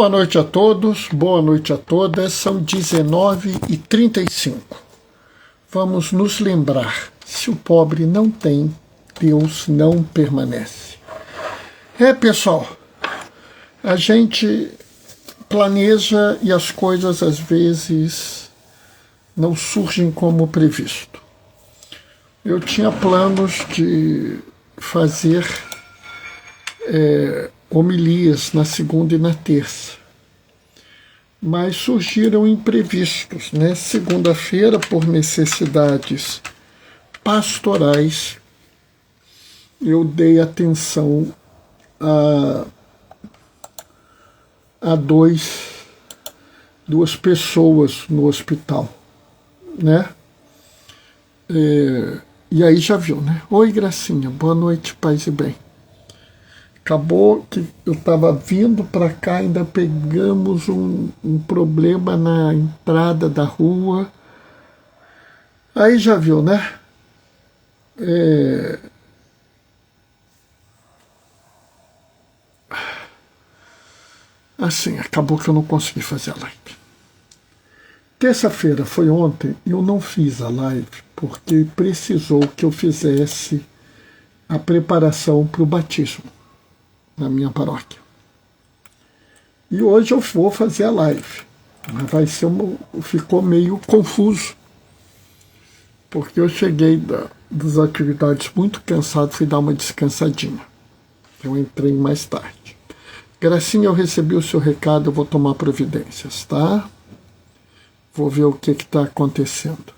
Boa noite a todos, boa noite a todas, são 19h35. Vamos nos lembrar, se o pobre não tem, Deus não permanece. Pessoal, a gente planeja e as coisas às vezes não surgem como previsto. Eu tinha planos de fazer homilias na segunda e na terça, mas surgiram imprevistos, né? Segunda-feira, por necessidades pastorais, eu dei atenção a duas pessoas no hospital, né? E aí já viu, né? Oi, Gracinha, boa noite, paz e bem. Acabou que eu estava vindo para cá, ainda pegamos um problema na entrada da rua. Aí já viu, né? Assim, acabou que eu não consegui fazer a live. Terça-feira foi ontem, eu não fiz a live porque precisou que eu fizesse a preparação para o batismo na minha paróquia. E hoje eu vou fazer a live, mas ficou meio confuso, porque eu cheguei das atividades muito cansado, fui dar uma descansadinha. Eu entrei mais tarde. Gracinha, eu recebi o seu recado, eu vou tomar providências, tá? Vou ver o que está acontecendo.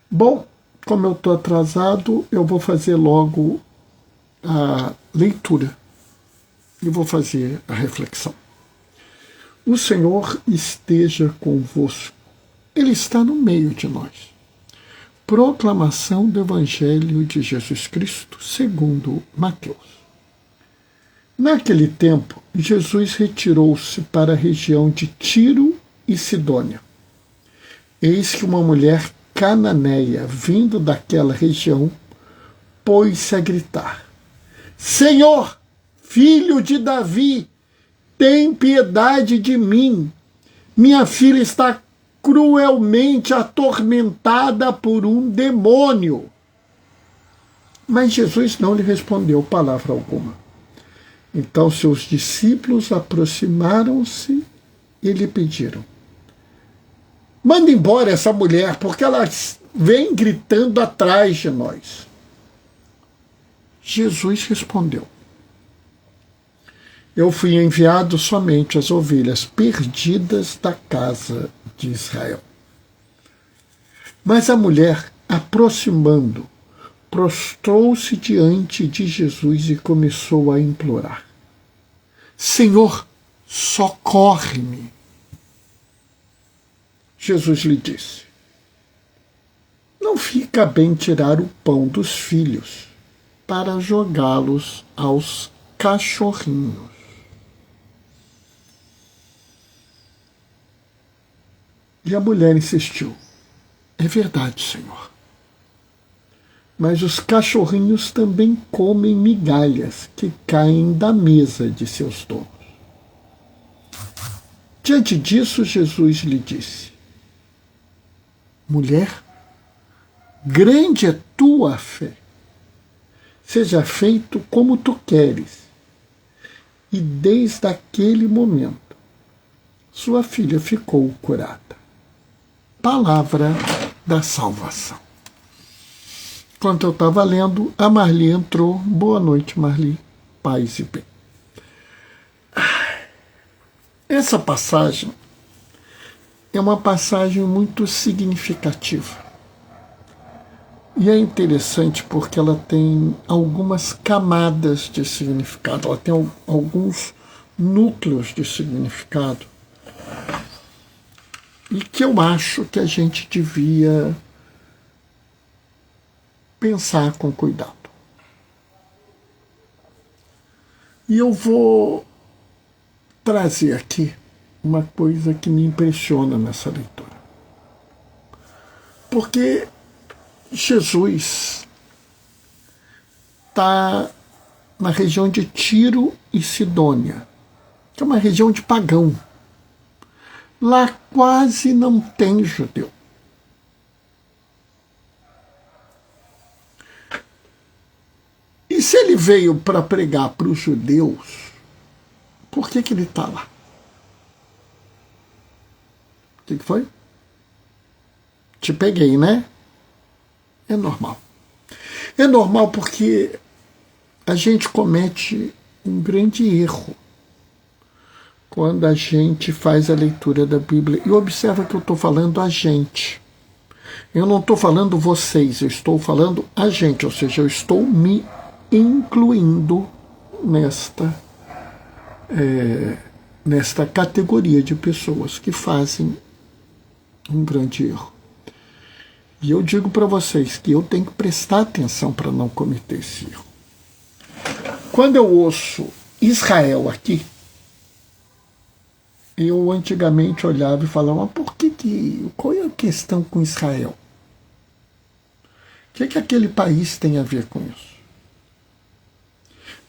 Bom, como eu estou atrasado, eu vou fazer logo a leitura e vou fazer a reflexão. O Senhor esteja convosco. Ele está no meio de nós. Proclamação do Evangelho de Jesus Cristo segundo Mateus. Naquele tempo, Jesus retirou-se para a região de Tiro e Sidônia. Eis que uma mulher cananeia, vindo daquela região, pôs-se a gritar: Senhor, filho de Davi, tem piedade de mim. Minha filha está cruelmente atormentada por um demônio. Mas Jesus não lhe respondeu palavra alguma. Então seus discípulos aproximaram-se e lhe pediram: manda embora essa mulher, porque ela vem gritando atrás de nós. Jesus respondeu: eu fui enviado somente às ovelhas perdidas da casa de Israel. Mas a mulher, aproximando, prostrou-se diante de Jesus e começou a implorar: Senhor, socorre-me. Jesus lhe disse: não fica bem tirar o pão dos filhos para jogá-los aos cachorrinhos. E a mulher insistiu: é verdade, Senhor. Mas os cachorrinhos também comem migalhas que caem da mesa de seus donos. Diante disso, Jesus lhe disse: mulher, grande é tua fé. Seja feito como tu queres. E desde aquele momento, sua filha ficou curada. Palavra da salvação. Enquanto eu estava lendo, a Marli entrou. Boa noite, Marli. Paz e bem. Essa passagem é uma passagem muito significativa. E é interessante porque ela tem algumas camadas de significado, ela tem alguns núcleos de significado, e que eu acho que a gente devia pensar com cuidado. E eu vou trazer aqui uma coisa que me impressiona nessa leitura. Porque Jesus está na região de Tiro e Sidônia, que é uma região de pagão. Lá quase não tem judeu. E se ele veio para pregar para os judeus, por que ele está lá? O que foi? Te peguei, né? É normal. É normal porque a gente comete um grande erro quando a gente faz a leitura da Bíblia. E observa que eu estou falando a gente. Eu não estou falando vocês, eu estou falando a gente, ou seja, eu estou me incluindo nesta categoria de pessoas que fazem um grande erro. E eu digo para vocês que eu tenho que prestar atenção para não cometer esse erro. Quando eu ouço Israel aqui, eu antigamente olhava e falava, mas qual é a questão com Israel? O que aquele país tem a ver com isso?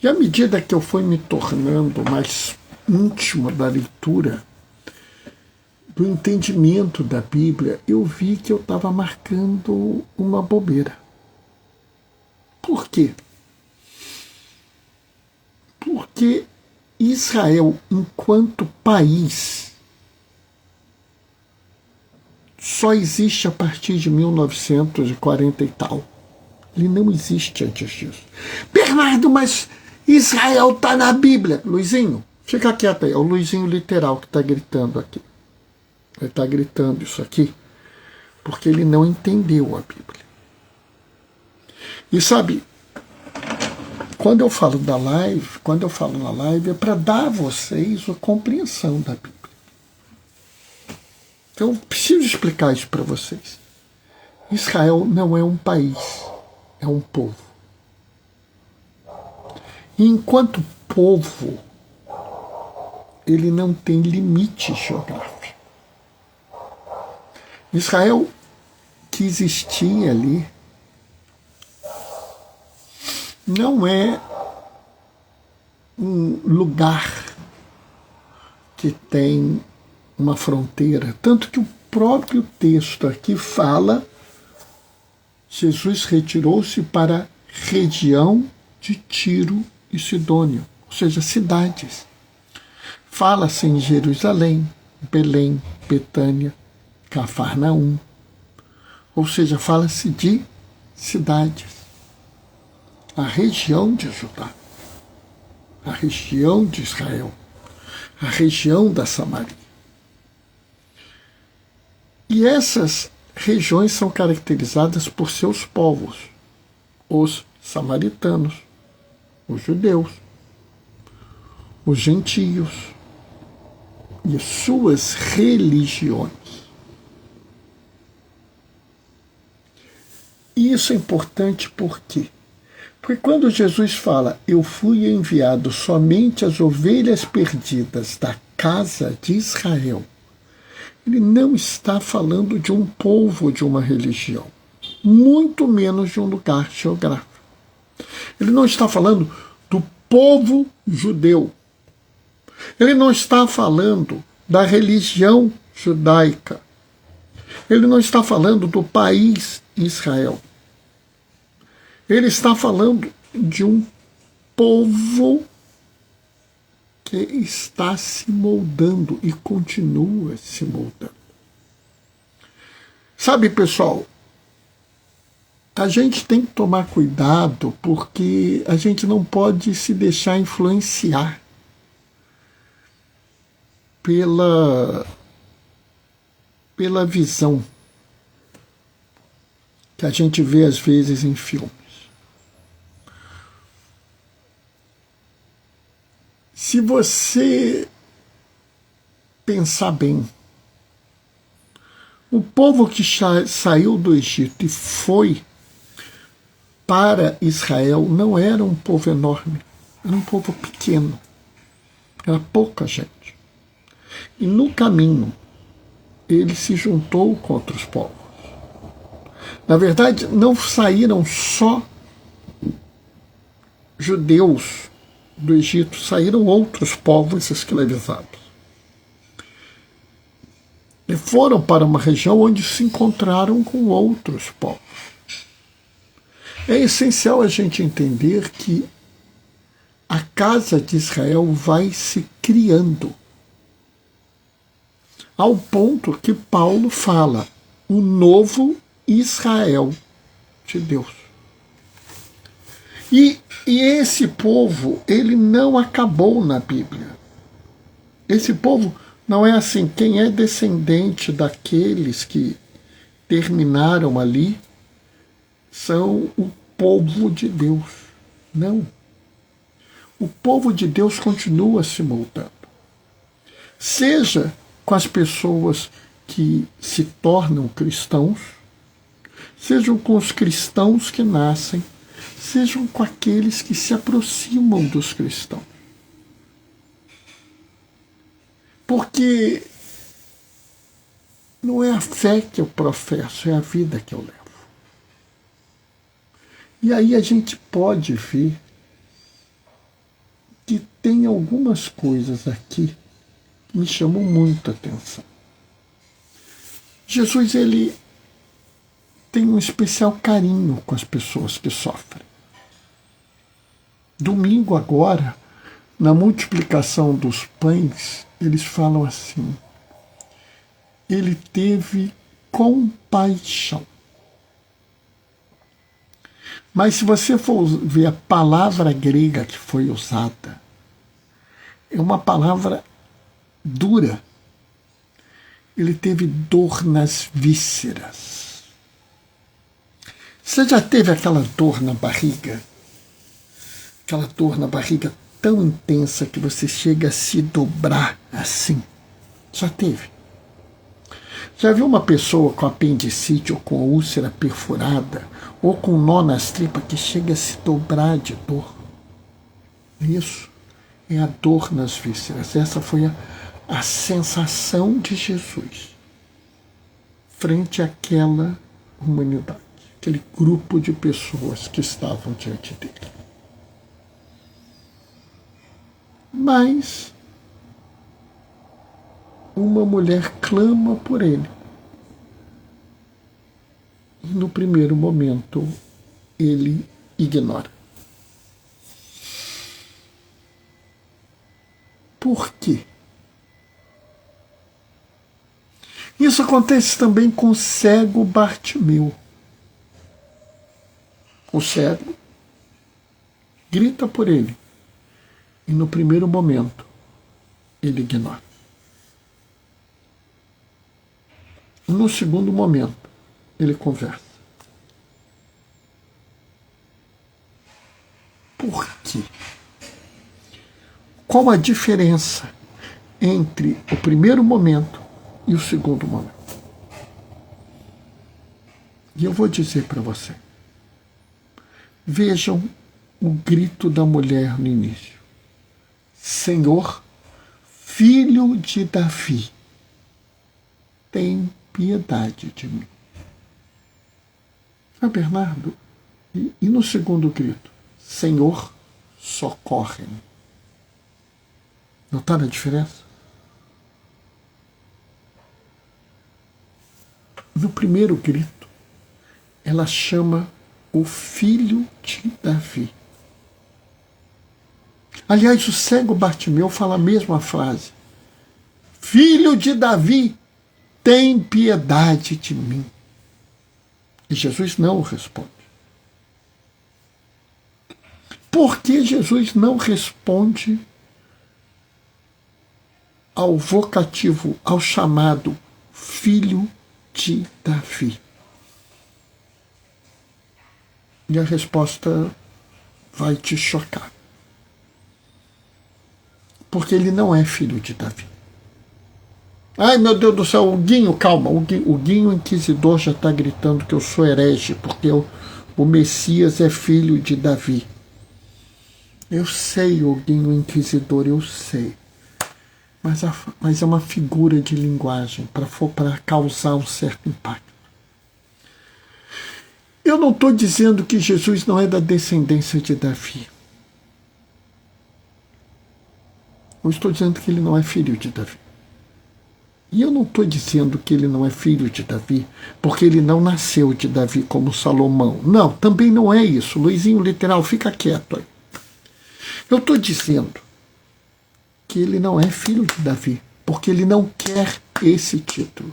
E à medida que eu fui me tornando mais íntimo da leitura, do entendimento da Bíblia, eu vi que eu estava marcando uma bobeira. Por quê? Porque Israel, enquanto país, só existe a partir de 1940 e tal. Ele não existe antes disso. Bernardo, mas Israel está na Bíblia. Luizinho, fica quieto aí. É o Luizinho literal que está gritando aqui. Ele está gritando isso aqui porque ele não entendeu a Bíblia. E sabe, quando eu falo na live é para dar a vocês a compreensão da Bíblia. Então eu preciso explicar isso para vocês. Israel não é um país, é um povo. E enquanto povo, ele não tem limite geográfico. Israel, que existia ali, não é um lugar que tem uma fronteira. Tanto que o próprio texto aqui fala, Jesus retirou-se para a região de Tiro e Sidônia, ou seja, cidades. Fala-se em Jerusalém, Belém, Betânia, Cafarnaum, ou seja, fala-se de cidades. A região de Judá, a região de Israel, a região da Samaria. E essas regiões são caracterizadas por seus povos, os samaritanos, os judeus, os gentios e suas religiões. E isso é importante por quê? Porque quando Jesus fala, eu fui enviado somente às ovelhas perdidas da casa de Israel, ele não está falando de um povo, de uma religião, muito menos de um lugar geográfico. Ele não está falando do povo judeu. Ele não está falando da religião judaica. Ele não está falando do país Israel. Ele está falando de um povo que está se moldando e continua se moldando. Sabe, pessoal, a gente tem que tomar cuidado porque a gente não pode se deixar influenciar pela visão que a gente vê às vezes em filmes. Se você pensar bem, o povo que saiu do Egito e foi para Israel não era um povo enorme, era um povo pequeno, era pouca gente. E no caminho, ele se juntou com outros povos. Na verdade, não saíram só judeus do Egito saíram outros povos escravizados. E foram para uma região onde se encontraram com outros povos. É essencial a gente entender que a casa de Israel vai se criando, ao ponto que Paulo fala, o novo Israel de Deus. E esse povo, ele não acabou na Bíblia. Esse povo não é assim, quem é descendente daqueles que terminaram ali são o povo de Deus. Não. O povo de Deus continua se moldando. Seja com as pessoas que se tornam cristãos, sejam com os cristãos que nascem, sejam com aqueles que se aproximam dos cristãos. Porque não é a fé que eu professo, é a vida que eu levo. E aí a gente pode ver que tem algumas coisas aqui que me chamam muita atenção. Jesus, ele tem um especial carinho com as pessoas que sofrem. Domingo agora, na multiplicação dos pães, eles falam assim, ele teve compaixão. Mas se você for ver a palavra grega que foi usada, é uma palavra dura. Ele teve dor nas vísceras. Você já teve aquela dor na barriga? Aquela dor na barriga tão intensa que você chega a se dobrar assim? Já teve? Já viu uma pessoa com apendicite ou com úlcera perfurada ou com nó nas tripas que chega a se dobrar de dor? Isso é a dor nas vísceras. Essa foi a sensação de Jesus frente àquela humanidade, aquele grupo de pessoas que estavam diante dele. Mas uma mulher clama por ele. E no primeiro momento ele ignora. Por quê? Isso acontece também com o cego Bartimeu. O cego grita por ele. E no primeiro momento ele ignora. No segundo momento, ele conversa. Por quê? Qual a diferença entre o primeiro momento e o segundo momento? E eu vou dizer para você. Vejam o grito da mulher no início. Senhor, filho de Davi, tem piedade de mim. Ah, Bernardo, e no segundo grito? Senhor, socorre-me. Notaram a diferença? No primeiro grito, ela chama o filho de Davi. Aliás, o cego Bartimeu fala a mesma frase. Filho de Davi, tem piedade de mim. E Jesus não responde. Por que Jesus não responde ao vocativo, ao chamado filho de Davi? E a resposta vai te chocar. Porque ele não é filho de Davi. Ai, meu Deus do céu, o Guinho, calma, o Guinho Inquisidor já está gritando que eu sou herege, porque o Messias é filho de Davi. Eu sei, o Guinho Inquisidor, eu sei. Mas é uma figura de linguagem para causar um certo impacto. Eu não estou dizendo que Jesus não é da descendência de Davi. Eu estou dizendo que ele não é filho de Davi. E eu não estou dizendo que ele não é filho de Davi porque ele não nasceu de Davi como Salomão. Não, também não é isso. Luizinho literal, fica quieto aí. Eu estou dizendo que ele não é filho de Davi porque ele não quer esse título.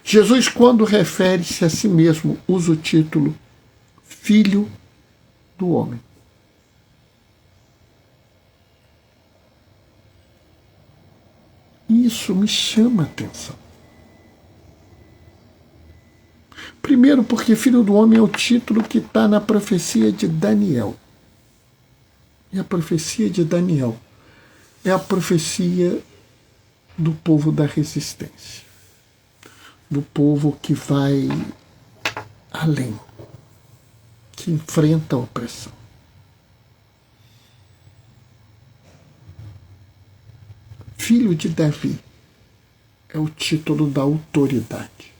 Jesus, quando refere-se a si mesmo, usa o título Filho do Homem. Isso me chama a atenção. Primeiro, porque Filho do Homem é o título que está na profecia de Daniel. E a profecia de Daniel é a profecia do povo da resistência, do povo que vai além, que enfrenta a opressão. Filho de Davi é o título da autoridade,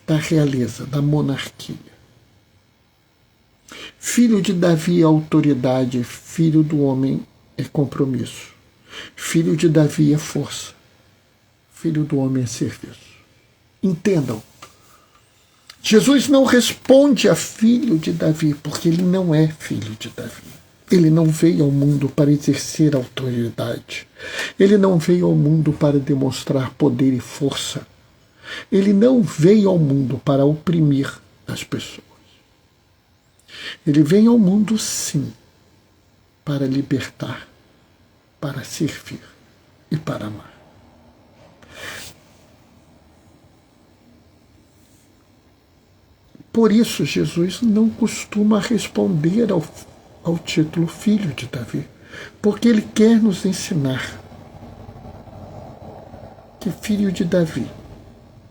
da realeza, da monarquia. Filho de Davi é autoridade, filho do homem é compromisso. Filho de Davi é força, filho do homem é serviço. Entendam, Jesus não responde a filho de Davi porque ele não é filho de Davi. Ele não veio ao mundo para exercer autoridade. Ele não veio ao mundo para demonstrar poder e força. Ele não veio ao mundo para oprimir as pessoas. Ele vem ao mundo, sim, para libertar, para servir e para amar. Por isso, Jesus não costuma responder ao título Filho de Davi, porque ele quer nos ensinar que filho de Davi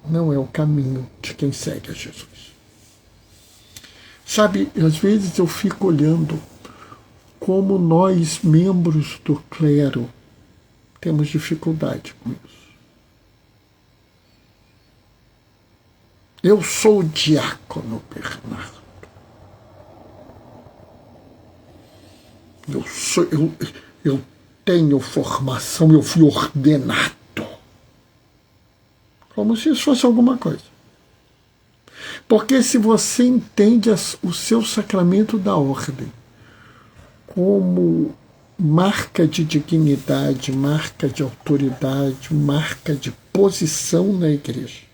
não é o caminho de quem segue a Jesus. Sabe, às vezes eu fico olhando como nós, membros do clero, temos dificuldade com isso. Eu sou o diácono Bernardo. Eu tenho formação, eu fui ordenado. Como se isso fosse alguma coisa. Porque se você entende o seu sacramento da ordem como marca de dignidade, marca de autoridade, marca de posição na igreja,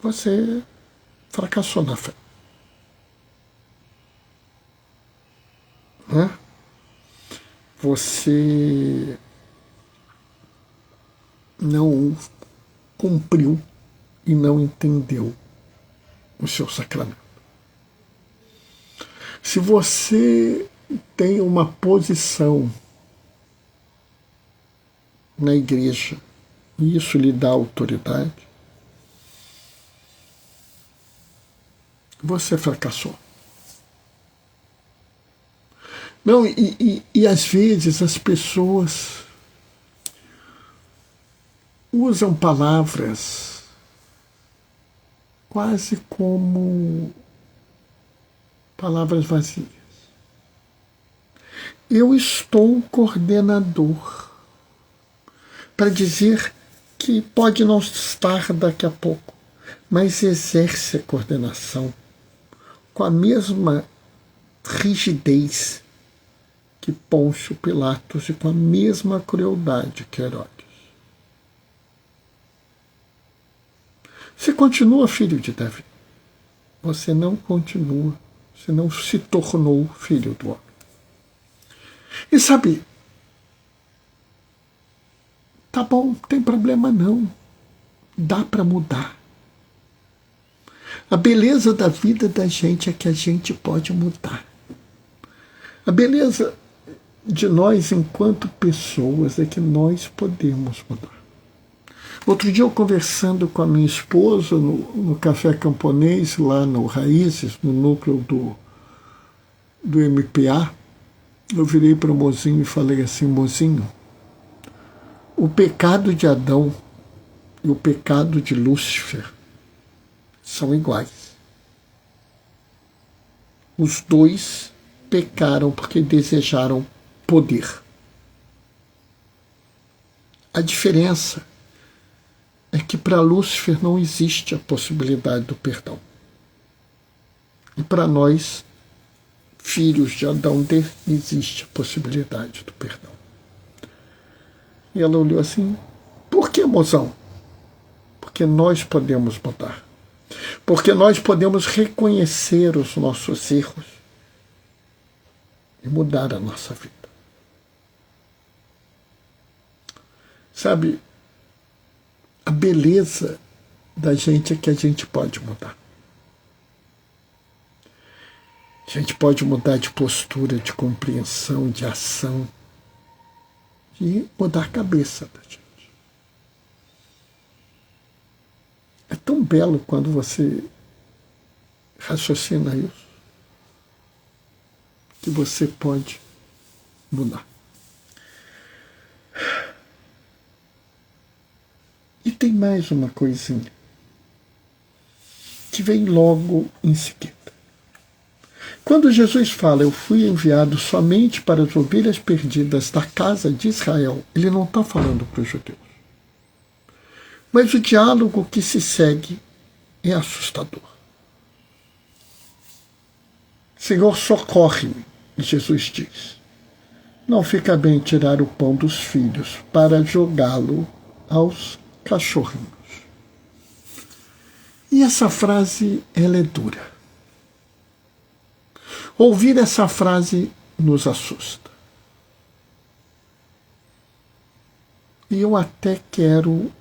você fracassou na fé. Né? Você não cumpriu e não entendeu o seu sacramento. Se você tem uma posição na igreja e isso lhe dá autoridade, você fracassou. Não, e às vezes as pessoas usam palavras quase como palavras vazias. Eu estou coordenador, para dizer que pode não estar daqui a pouco, mas exerce a coordenação com a mesma rigidez que Pôncio Pilatos e com a mesma crueldade que Herodes. Você continua filho de Davi. Você não continua, você não se tornou filho do homem. E sabe, tá bom, não tem problema não. Dá para mudar. A beleza da vida da gente é que a gente pode mudar. A beleza de nós enquanto pessoas é que nós podemos mudar. Outro dia eu conversando com a minha esposa no Café Camponês, lá no Raízes, no núcleo do MPA, eu virei para o mozinho e falei assim: mozinho, o pecado de Adão e o pecado de Lúcifer são iguais. Os dois pecaram porque desejaram poder. A diferença é que para Lúcifer não existe a possibilidade do perdão. E para nós, filhos de Adão, existe a possibilidade do perdão. E ela olhou assim: por que, mozão? Porque nós podemos mudar. Porque nós podemos reconhecer os nossos erros e mudar a nossa vida. Sabe, a beleza da gente é que a gente pode mudar. A gente pode mudar de postura, de compreensão, de ação, e mudar a cabeça da gente. É tão belo quando você raciocina isso, que você pode mudar. E tem mais uma coisinha que vem logo em seguida. Quando Jesus fala, eu fui enviado somente para as ovelhas perdidas da casa de Israel, ele não está falando para os judeus. Mas o diálogo que se segue é assustador. Senhor, socorre-me, Jesus diz. Não fica bem tirar o pão dos filhos para jogá-lo aos cachorrinhos. E essa frase, ela é dura. Ouvir essa frase nos assusta. E eu até quero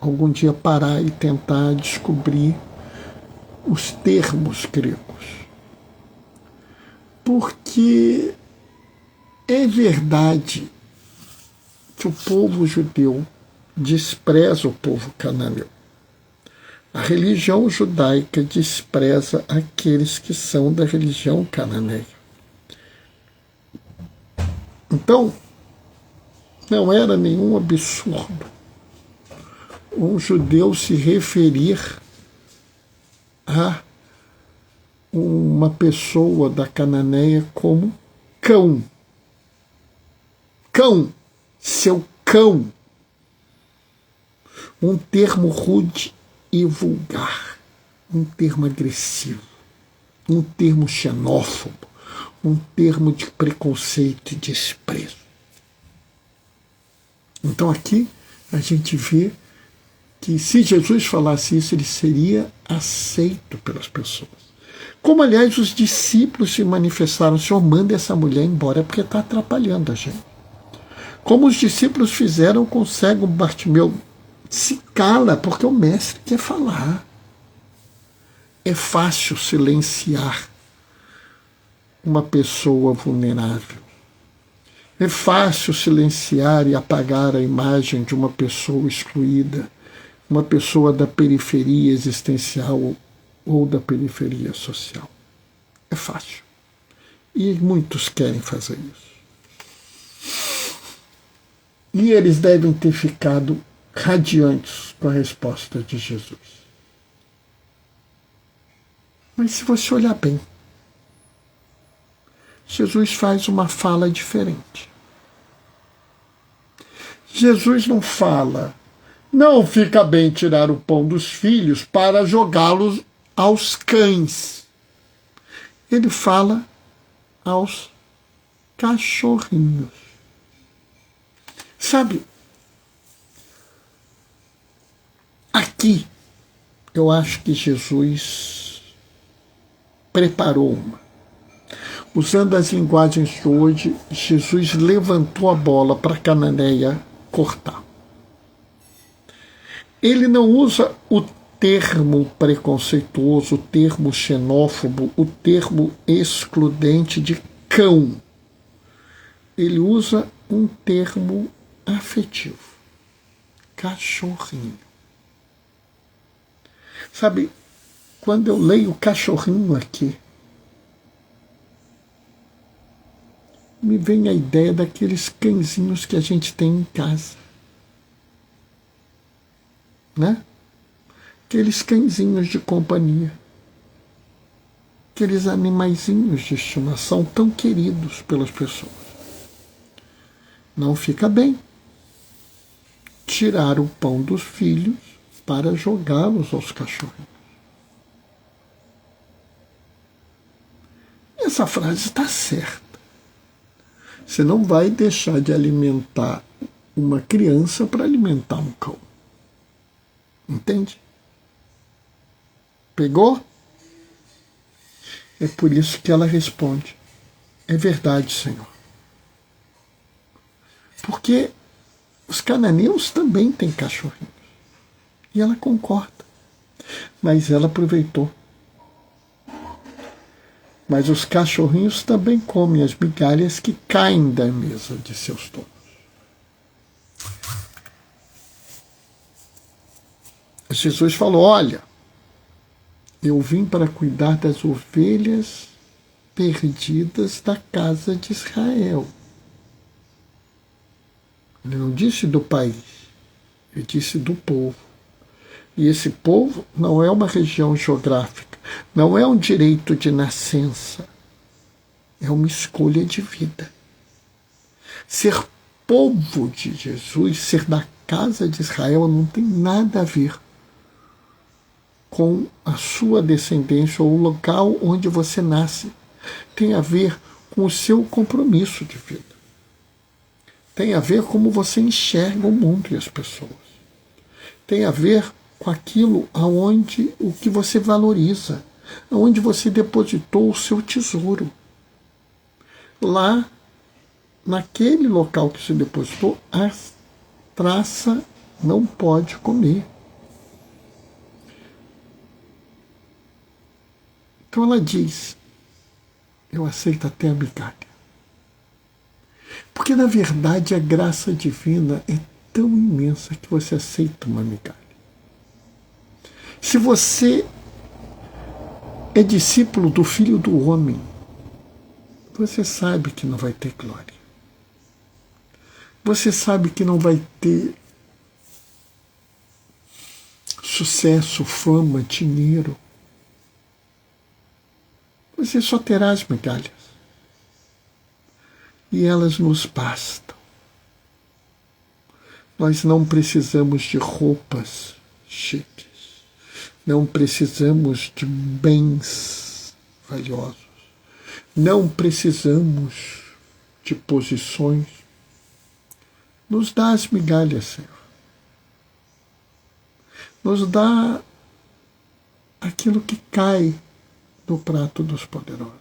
algum dia parar e tentar descobrir os termos gregos. Porque é verdade que o povo judeu despreza o povo cananeu. A religião judaica despreza aqueles que são da religião cananeia. Então, não era nenhum absurdo um judeu se referir a uma pessoa da Cananeia como cão. Cão, seu cão. Um termo rude e vulgar, um termo agressivo, um termo xenófobo, um termo de preconceito e desprezo. Então aqui a gente vê que se Jesus falasse isso, ele seria aceito pelas pessoas. Como, aliás, os discípulos se manifestaram: Senhor, manda essa mulher embora porque está atrapalhando a gente. Como os discípulos fizeram com o cego Bartimeu: se cala, porque o mestre quer falar. É fácil silenciar uma pessoa vulnerável. É fácil silenciar e apagar a imagem de uma pessoa excluída, uma pessoa da periferia existencial ou da periferia social. É fácil. E muitos querem fazer isso. E eles devem ter ficado radiantes com a resposta de Jesus. Mas se você olhar bem, Jesus faz uma fala diferente. Jesus não fala: não fica bem tirar o pão dos filhos para jogá-los aos cães. Ele fala aos cachorrinhos. Sabe, aqui eu acho que Jesus preparou uma. Usando as linguagens de hoje, Jesus levantou a bola para a Cananeia cortar. Ele não usa o termo preconceituoso, o termo xenófobo, o termo excludente de cão. Ele usa um termo afetivo: cachorrinho. Sabe, quando eu leio cachorrinho aqui, me vem a ideia daqueles cãezinhos que a gente tem em casa. Né? Aqueles cãezinhos de companhia. Aqueles animaizinhos de estimação tão queridos pelas pessoas. Não fica bem tirar o pão dos filhos para jogá-los aos cachorros. Essa frase está certa. Você não vai deixar de alimentar uma criança para alimentar um cão. Entende? Pegou? É por isso que ela responde: é verdade, Senhor. Porque os cananeus também têm cachorrinhos. E ela concorda. Mas ela aproveitou. Mas os cachorrinhos também comem as migalhas que caem da mesa de seus donos. Jesus falou: olha, eu vim para cuidar das ovelhas perdidas da casa de Israel. Ele não disse do país, ele disse do povo. E esse povo não é uma região geográfica, não é um direito de nascença, é uma escolha de vida. Ser povo de Jesus, ser da casa de Israel, não tem nada a ver com a sua descendência ou o local onde você nasce. Tem a ver com o seu compromisso de vida. Tem a ver como você enxerga o mundo e as pessoas. Tem a ver com aquilo aonde o que você valoriza, aonde você depositou o seu tesouro. Lá, naquele local que você depositou, a traça não pode comer. Então ela diz: eu aceito até a migalha. Porque, na verdade, a graça divina é tão imensa que você aceita uma migalha. Se você é discípulo do Filho do Homem, você sabe que não vai ter glória. Você sabe que não vai ter sucesso, fama, dinheiro. Você só terá as migalhas. E elas nos bastam. Nós não precisamos de roupas chiques. Não precisamos de bens valiosos. Não precisamos de posições. Nos dá as migalhas, Senhor. Nos dá aquilo que cai do prato dos poderosos.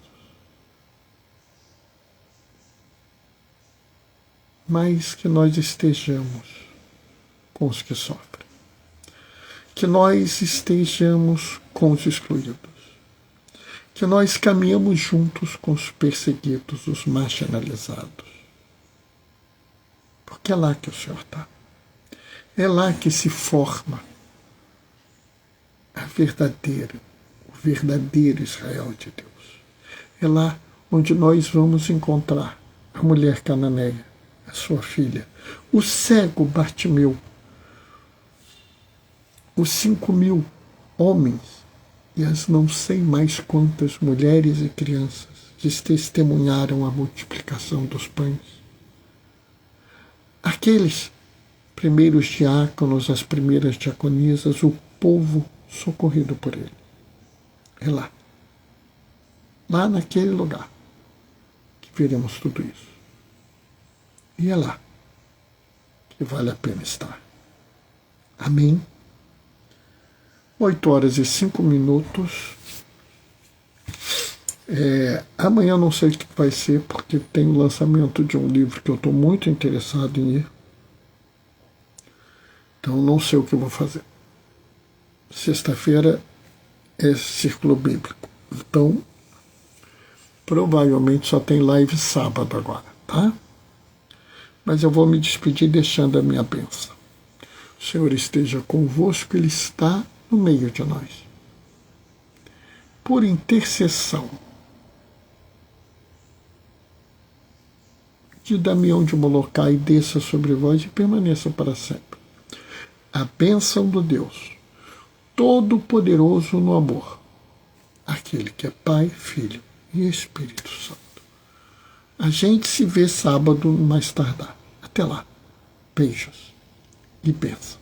Mas que nós estejamos com os que sofrem. Que nós estejamos com os excluídos. Que nós caminhamos juntos com os perseguidos, os marginalizados. Porque é lá que o Senhor está. É lá que se forma o verdadeiro Israel de Deus. É lá onde nós vamos encontrar a mulher cananeia, a sua filha, o cego Bartimeu, os 5.000 homens e as não sei mais quantas mulheres e crianças que testemunharam a multiplicação dos pães. Aqueles primeiros diáconos, as primeiras diaconisas, o povo socorrido por ele. É lá. Lá naquele lugar que veremos tudo isso. E é lá que vale a pena estar. Amém? 8h05. Amanhã não sei o que vai ser, porque tem o lançamento de um livro que eu estou muito interessado em ir. Então não sei o que eu vou fazer. Sexta-feira é Círculo Bíblico. Então, provavelmente só tem live sábado agora, tá? Mas eu vou me despedir deixando a minha bênção. O Senhor esteja convosco, Ele está no meio de nós. Por intercessão de Damião de Molokai, desça sobre vós e permaneça para sempre. A bênção do Deus Todo-Poderoso no amor, aquele que é Pai, Filho e Espírito Santo. A gente se vê sábado mais tardar. Até Até lá. Beijos e bênçãos.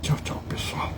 Tchau, tchau, pessoal.